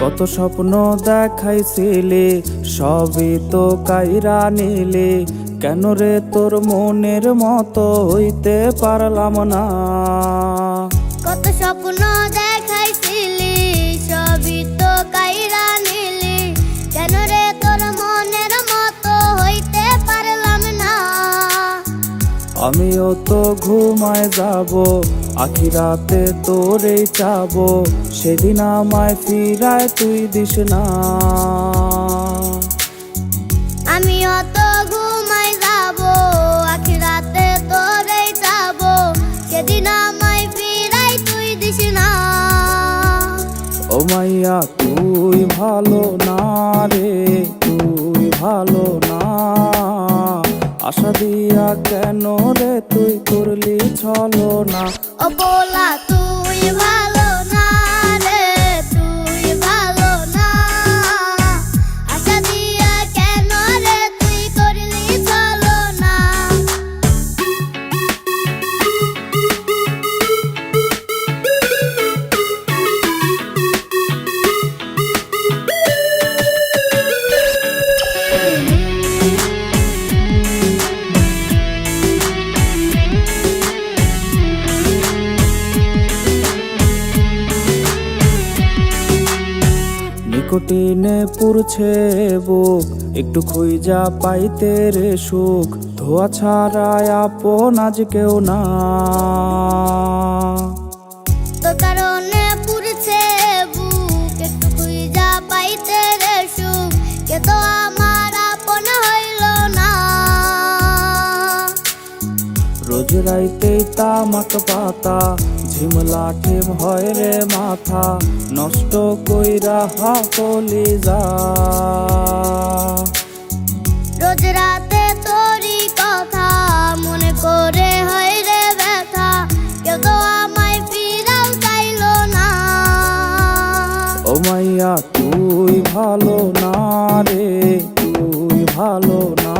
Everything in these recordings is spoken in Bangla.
কত স্বপ্ন দেখাইছিলি সবই তো কাইরা নিলি, কেন রে তোর মনের মতো হইতে পারলাম না। কত স্বপ্ন দেখাইছিলি সবই তো কাইরা নিলি, কেন রে তোর মনের মতো হইতে পারলাম না। আমিও তো ঘুমায় যাব, আখিরাতে তোরেই চাবো, সেদিন আমায় ফিরায় তুই দিস না। আমিও তো ঘুমাই যাব, আখিরাতে তোরেই চাবো, সেদিন আমায় ফিরাই তুই দিস না। ও মাইয়া তুই ভালো না রে, তুই ভালো না, আশা দিয়া কেন রে তুই করলি ছলো না। ও বলা তুই ভালো না রে, তুই ভালো না, আশা দিয়া কেন রে তুই করলি চলো না। নিকোটিনে পুরছে বুক, একটু খুঁজা পাইতে রে সুখ, ধোয়া ছাড়ায় আপন আজ কেউ না। তোর কারণে পুরছে বুক, একটু খুঁজা পাইতে রে সুখ, কে তো আমার আপন হইল না। রোজ রাইতেই তামাক পাতা, ঝিমলা ঠিম হয় রে মাথা, নষ্ট কইরা হাতলি যা। রোজ রাতে তোরই কথা মনে করে হয় রে ব্যথা, কেউ তো আমায় ফিরাও চাইলো না। ও মাইয়া তুই ভালো না রে, তুই ভালো না,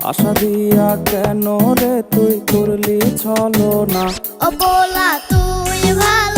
আশা দিয়া কেন রে তুই করলি ছলো না। ও বলা তুই ভালো